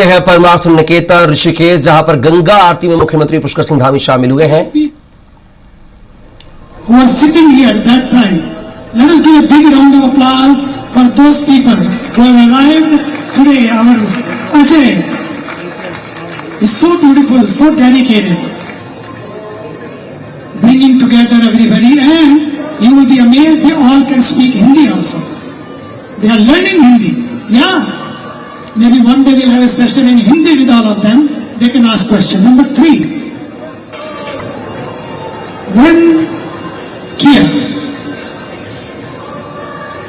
चलते हैं परमार्थ निकेतन ऋषिकेश, जहां पर गंगा आरती में मुख्यमंत्री पुष्कर सिंह धामी शामिल हुए हैं। Who are sitting here that side, let us give a big round of applause for those people who have arrived today. Our Ajay is so beautiful, so dedicated, bringing together everybody, and you will be amazed they all can speak Hindi also. They are learning Hindi. Yeah, maybe one day we'll have a session in Hindi with all of them. They can ask questions. Number 3, when Kia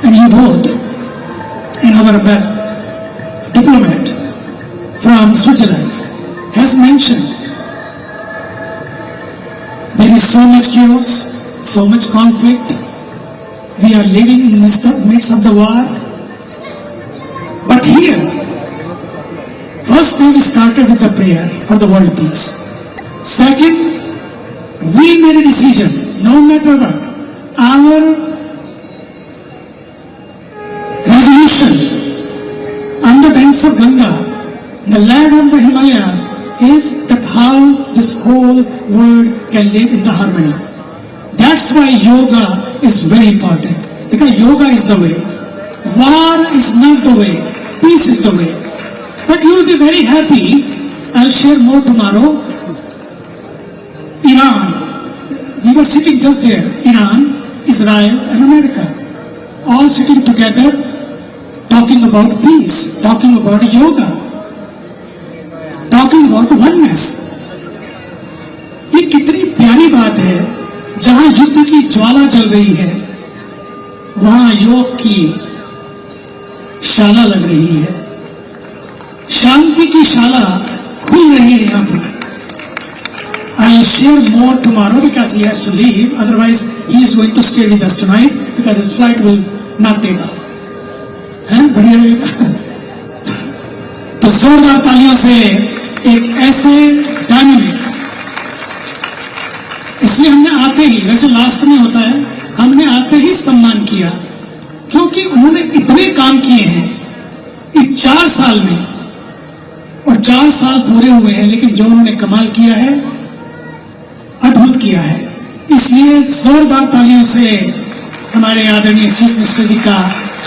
and Yudhod and our diplomat from Switzerland has mentioned there is so much chaos, so much conflict. We are living in the midst of the war. But here, first we started with the prayer for the world peace. Second, we made a decision, no matter what, our resolution on the banks of Ganga, the land of the Himalayas, is that how this whole world can live in the harmony. That's why yoga is very important, because yoga is the way. War is not the way, peace is the way. But you will be very happy, I'll share more tomorrow. Iran, we were sitting just there, Iran, Israel and America, all sitting together, talking about peace, talking about yoga, talking about oneness. ये कितनी प्यारी बात है, जहां युद्ध की ज्वाला जल रही है, वहां योग की शाला लग रही है, शांति की शाला खुल रही है यहां पर. I'll share more tomorrow because he has to leave. Otherwise, he is going to stay with us tonight because his flight will not take off. हैं? बढ़िया रहेगा. तो जोरदार तालियों से एक ऐसे डायनामिक, इसलिए हमने आते ही, वैसे लास्ट में होता है, हमने आते ही सम्मान किया, क्योंकि उन्होंने इतने काम किए हैं इस 4 साल में, और 4 साल पूरे हुए हैं, लेकिन जो उन्होंने कमाल किया है, अद्भुत किया है. इसलिए जोरदार तालियों से हमारे आदरणीय चीफ मिनिस्टर जी का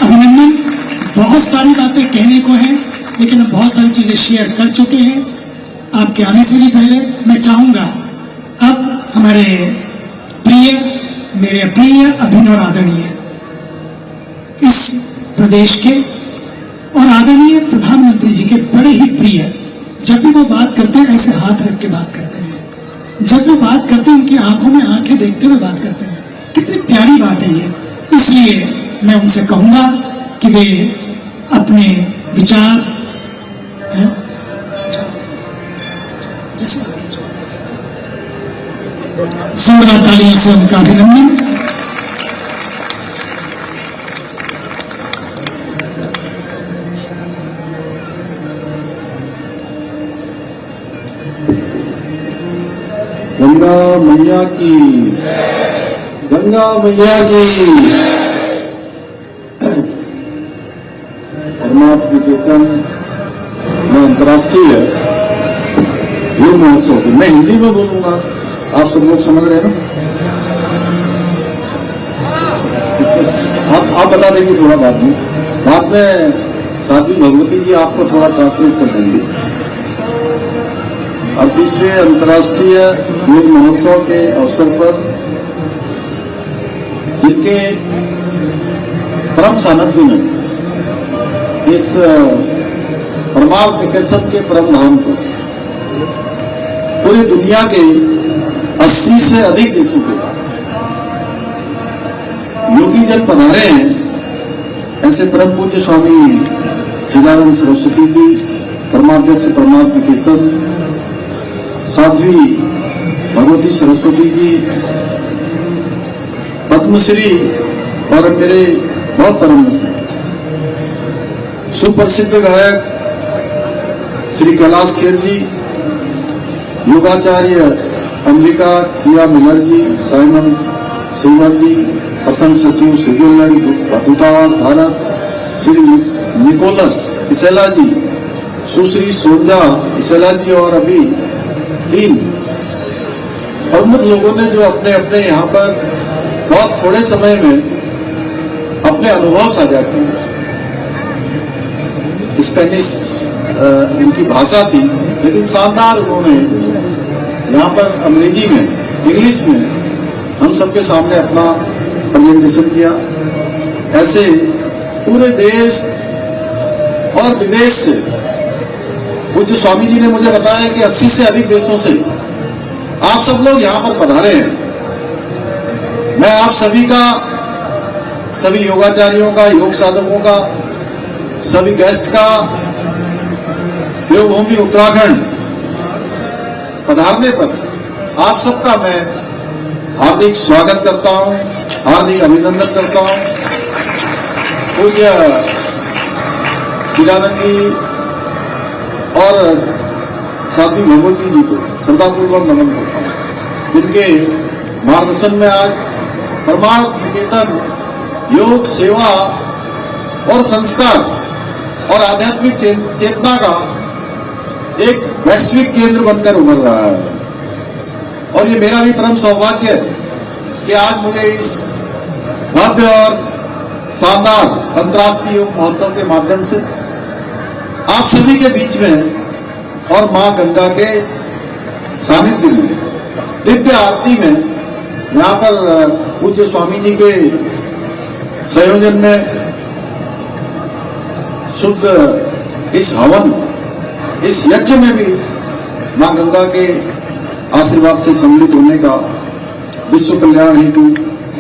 अभिनंदन. बहुत सारी बातें कहने को हैं, लेकिन हम बहुत सारी चीजें शेयर कर चुके हैं आपके आने से भी पहले. मैं चाहूंगा अब हमारे मेरे प्रिय अभिनव और आदरणीय इस प्रदेश के और आदरणीय प्रधानमंत्री जी के बड़े ही प्रिय, जब भी वो बात करते हैं ऐसे हाथ रख के बात करते हैं, जब वो बात करते हैं उनकी आंखों में आंखें देखते हुए बात करते हैं. कितनी प्यारी बात है ये. इसलिए मैं उनसे कहूंगा कि वे अपने विचार जोरदार तालियों से उनका अभिनंदन. गंगा मैया की, गंगा मैया की. परमार्थ निकेतन में अंतर्राष्ट्रीय योग महोत्सव की, मैं हिंदी में बोलूंगा, आप सब लोग समझ रहे हैं ना. आप बता देंगे थोड़ा बाद में साध्वी भगवती जी आपको थोड़ा ट्रांसलेट कर देंगे. 38वें अंतर्राष्ट्रीय योग महोत्सव के अवसर पर जिनके परम सानिध्य में इस परमार्थ निकेतन के परम धाम पर पूरी दुनिया के 80 से अधिक देशों के योगी जन पधारे हैं. ऐसे परम पूज्य स्वामी चिदानंद सरस्वती जी, परमाध्यक्ष परमार्थ निकेतन, साध्वी भगवती सरस्वती जी, पद्मश्री और मेरे बहुत परम सुप्रसिद्ध गायक श्री कैलाश खेर जी, योगाचार्य अमेरिका किया मिलर जी, साइमन सिल्वर जी, प्रथम सचिव स्विट्जरलैंड दूतावास भारत श्री निकोलस किसेला जी, सुश्री सोंजा इसेला जी और अभी 3 प्रमुख लोगों ने जो अपने अपने यहाँ पर बहुत थोड़े समय में अपने अनुभव साझा किए। स्पेनिश इनकी भाषा थी, लेकिन शानदार उन्होंने यहाँ पर अंग्रेजी में, इंग्लिश में हम सबके सामने अपना प्रेजेंटेशन किया। ऐसे पूरे देश और विदेश से पूज्य स्वामी जी ने मुझे बताया कि 80 से अधिक देशों से आप सब लोग यहाँ पर पधारे हैं। मैं आप सभी का, सभी योगाचार्यों का, योग साधकों का, सभी गेस्ट का देवभूमि उत्तराखंड पधारने पर आप सबका मैं हार्दिक स्वागत करता हूं, हार्दिक अभिनंदन करता हूं। पूज्य चिदानंद जी और साध्वी भगवती जी को श्रद्धापूर्वक नमन करता हूं, जिनके मार्गदर्शन में आज परमार्थ निकेतन योग, सेवा और संस्कार और आध्यात्मिक चेतना का एक वैश्विक केंद्र बनकर उभर रहा है। और ये मेरा भी परम सौभाग्य है कि आज मुझे इस भव्य और शानदार अंतर्राष्ट्रीय योग महोत्सव के माध्यम से आप सभी के बीच में और मां गंगा के सानिध्य में दिव्य आरती में यहाँ पर पूज्य स्वामी जी के संयोजन में शुद्ध इस हवन, इस यज्ञ में भी मां गंगा के आशीर्वाद से सम्मिलित होने का, विश्व कल्याण हेतु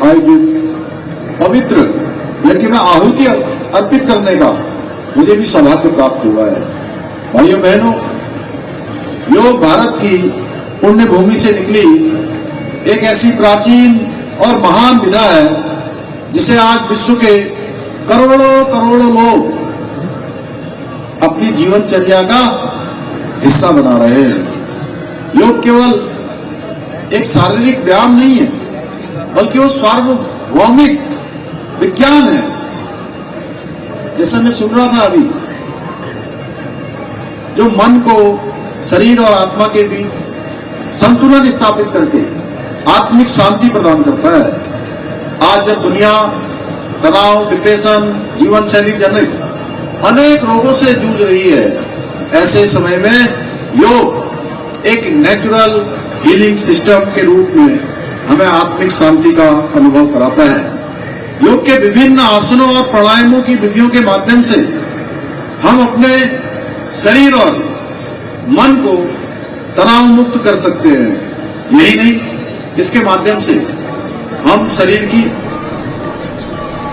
आयोजित पवित्र यज्ञ में आहुति अर्पित करने का मुझे भी सौभाग्य प्राप्त हुआ है। भाइयों बहनों, योग भारत की पुण्य भूमि से निकली एक ऐसी प्राचीन और महान विधा है जिसे आज विश्व के करोड़ों करोड़ों लोग अपनी जीवनचर्या का हिस्सा बना रहे हैं। योग केवल एक शारीरिक व्यायाम नहीं है, बल्कि वो सार्वभौमिक विज्ञान है। जैसा मैं सुन रहा था अभी, जो मन को शरीर और आत्मा के बीच संतुलन स्थापित करके आत्मिक शांति प्रदान करता है। आज जब दुनिया तनाव, डिप्रेशन, जीवन शैली जनित अनेक रोगों से जूझ रही है, ऐसे समय में योग एक नेचुरल हीलिंग सिस्टम के रूप में हमें आत्मिक शांति का अनुभव कराता है। योग के विभिन्न आसनों और प्राणायामों की विधियों के माध्यम से हम अपने शरीर और मन को तनाव मुक्त कर सकते हैं। यही नहीं, इसके माध्यम से हम शरीर की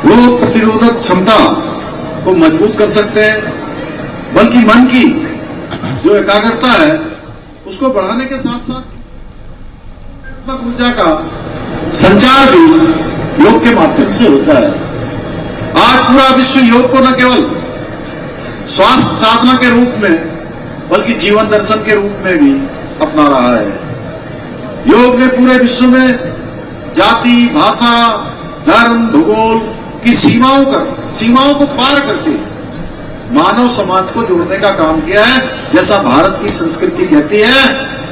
रोग प्रतिरोधक क्षमता को मजबूत कर सकते हैं, बल्कि मन की जो एकाग्रता है उसको बढ़ाने के साथ साथ ऊर्जा का संचार भी योग के माध्यम से होता है। आज पूरा विश्व योग को न केवल स्वास्थ्य साधना के रूप में, बल्कि जीवन दर्शन के रूप में भी अपना रहा है। योग ने पूरे विश्व में जाति, भाषा, धर्म, भूगोल की सीमाओं को पार करके मानव समाज को जोड़ने का काम किया है। जैसा भारत की संस्कृति कहती है,